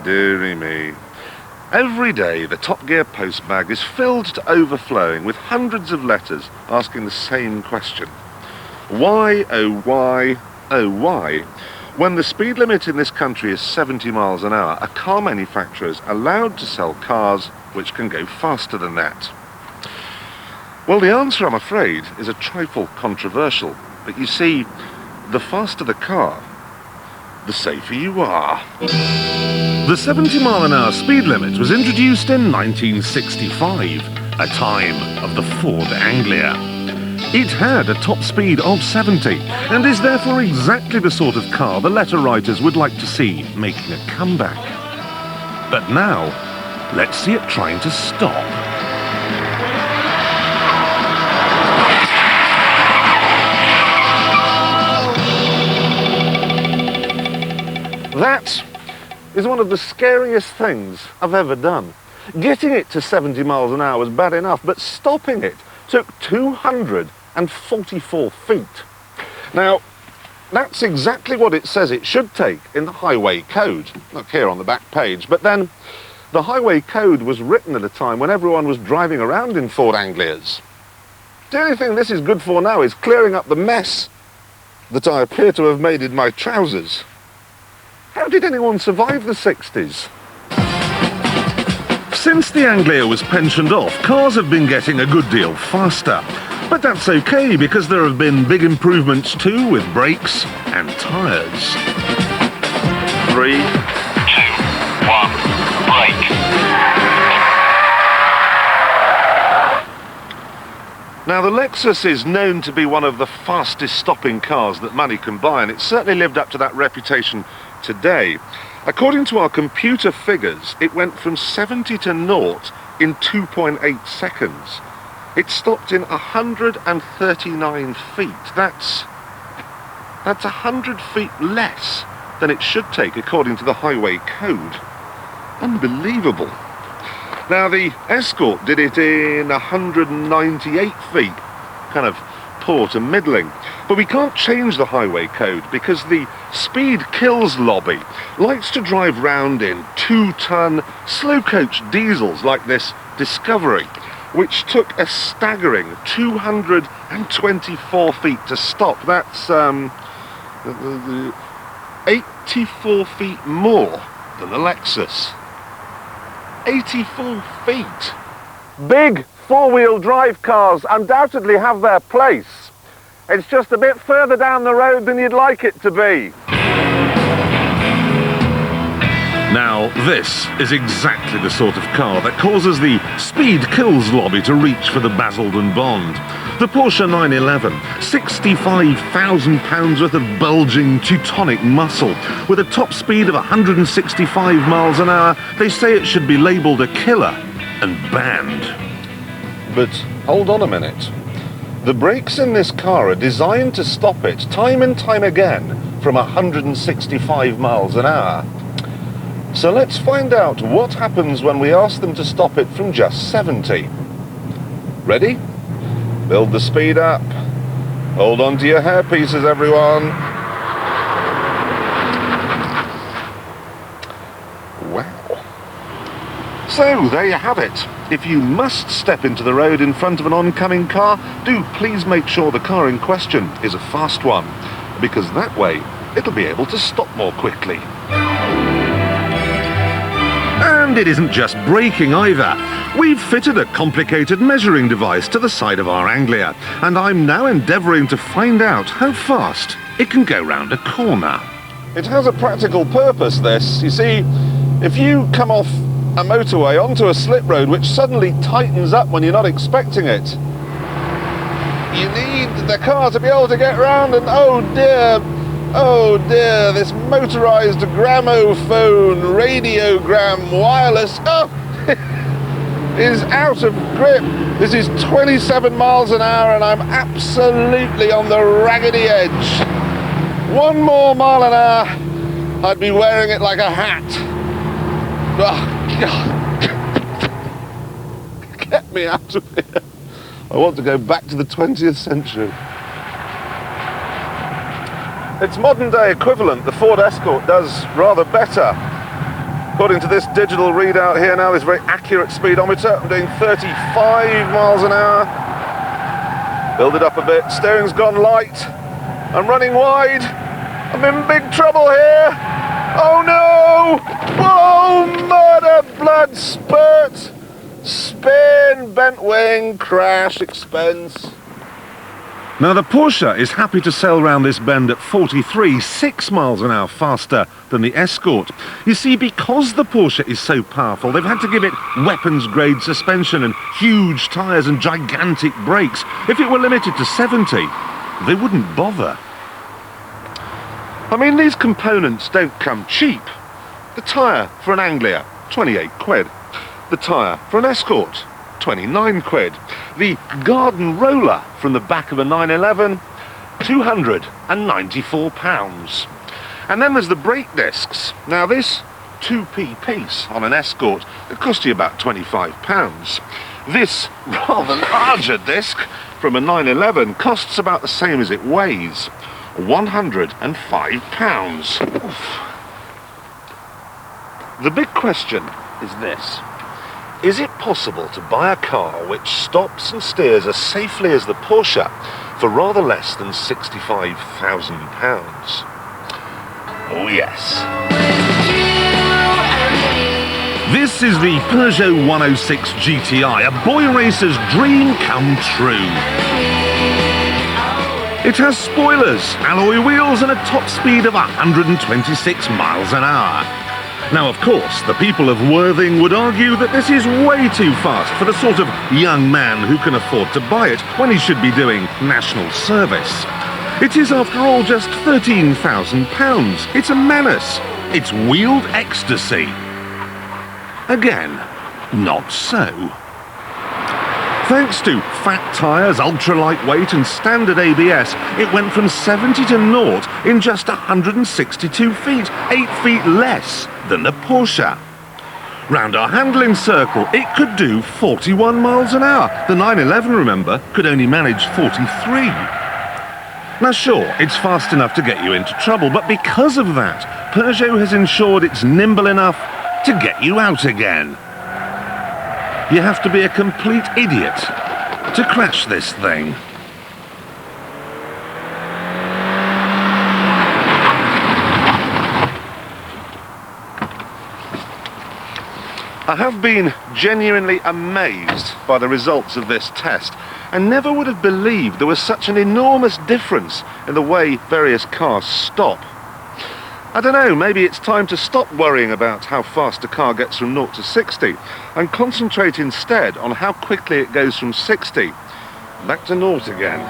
dearie me. Every day the Top Gear postbag is filled to overflowing with hundreds of letters asking the same question. Why, oh why, oh why, when the speed limit in this country is 70 miles an hour, are car manufacturers allowed to sell cars which can go faster than that? Well, the answer, I'm afraid, is a trifle controversial. But you see, the faster the car, the safer you are. The 70 mile an hour speed limit was introduced in 1965, a time of the Ford Anglia. It had a top speed of 70 and is therefore exactly the sort of car the letter writers would like to see making a comeback. But now, let's see it trying to stop. That is one of the scariest things I've ever done. Getting it to 70 miles an hour was bad enough, but stopping it took 244 feet. Now, that's exactly what it says it should take in the highway code. Look here on the back page. But then, the highway code was written at a time when everyone was driving around in Ford Anglias. The only thing this is good for now is clearing up the mess that I appear to have made in my trousers. How did anyone survive the 60s? Since the Anglia was pensioned off, cars have been getting a good deal faster. But that's okay, because there have been big improvements too, with brakes and tyres. 3, 2, 1, brake. Now, the Lexus is known to be one of the fastest stopping cars that money can buy, and it's certainly lived up to that reputation today. According to our computer figures, it went from 70 to 0 in 2.8 seconds. It stopped in 139 feet. That's 100 feet less than it should take according to the highway code. Unbelievable. Now, the Escort did it in 198 feet, kind of poor to middling. But we can't change the highway code because the Speed Kills lobby likes to drive round in 2-ton slow coach diesels like this Discovery, which took a staggering 224 feet to stop. That's 84 feet more than the Lexus. 84 feet. Big four-wheel drive cars undoubtedly have their place. It's just a bit further down the road than you'd like it to be. Now, this is exactly the sort of car that causes the Speed Kills lobby to reach for the Basildon Bond. The Porsche 911, £65,000 worth of bulging Teutonic muscle. With a top speed of 165 miles an hour, they say it should be labelled a killer and banned. But hold on a minute. The brakes in this car are designed to stop it time and time again from 165 miles an hour. So let's find out what happens when we ask them to stop it from just 70. Ready? Build the speed up. Hold on to your hairpieces, everyone. Wow. So, there you have it. If you must step into the road in front of an oncoming car, do please make sure the car in question is a fast one, because that way it'll be able to stop more quickly. And it isn't just braking either. We've fitted a complicated measuring device to the side of our Anglia, and I'm now endeavouring to find out how fast it can go round a corner. It has a practical purpose, this. You see, if you come off a motorway onto a slip road which suddenly tightens up when you're not expecting it, you need the car to be able to get round, and oh dear, this motorised gramophone, radiogram, wireless, is out of grip. This is 27 miles an hour and I'm absolutely on the raggedy edge. 1 more mile an hour, I'd be wearing it like a hat. Oh, God. Get me out of here. I want to go back to the 20th century. Its modern day equivalent, the Ford Escort, does rather better. According to this digital readout here now, this very accurate speedometer, I'm doing 35 miles an hour. Build it up a bit, steering's gone light. I'm running wide. I'm in big trouble here. Oh no! Whoa! Murder! Blood spurt! Spin! Bent wing! Crash! Expense! Now the Porsche is happy to sail round this bend at 43, 6 miles an hour faster than the Escort. You see, because the Porsche is so powerful, they've had to give it weapons-grade suspension and huge tyres and gigantic brakes. If it were limited to 70, they wouldn't bother. I mean, these components don't come cheap. The tyre for an Anglia, 28 quid. The tyre for an Escort, 29 quid. The garden roller from the back of a 911, £294. And then there's the brake discs. Now this 2p piece on an Escort, it cost you about £25. This rather larger disc from a 911 costs about the same as it weighs, £105. Oof. The big question is this. Is it possible to buy a car which stops and steers as safely as the Porsche for rather less than £65,000? Oh yes. This is the Peugeot 106 GTI, a boy racer's dream come true. It has spoilers, alloy wheels and a top speed of 126 miles an hour. Now, of course, the people of Worthing would argue that this is way too fast for the sort of young man who can afford to buy it when he should be doing national service. It is, after all, just £13,000. It's a menace. It's wheeled ecstasy. Again, not so. Thanks to fat tyres, ultra-lightweight and standard ABS, it went from 70 to 0 in just 162 feet, 8 feet less than the Porsche. Round our handling circle, it could do 41 miles an hour. The 911, remember, could only manage 43. Now sure, it's fast enough to get you into trouble, but because of that, Peugeot has ensured it's nimble enough to get you out again. You have to be a complete idiot to crash this thing. I have been genuinely amazed by the results of this test and never would have believed there was such an enormous difference in the way various cars stop. I don't know, maybe it's time to stop worrying about how fast a car gets from 0 to 60 and concentrate instead on how quickly it goes from 60 back to 0 again.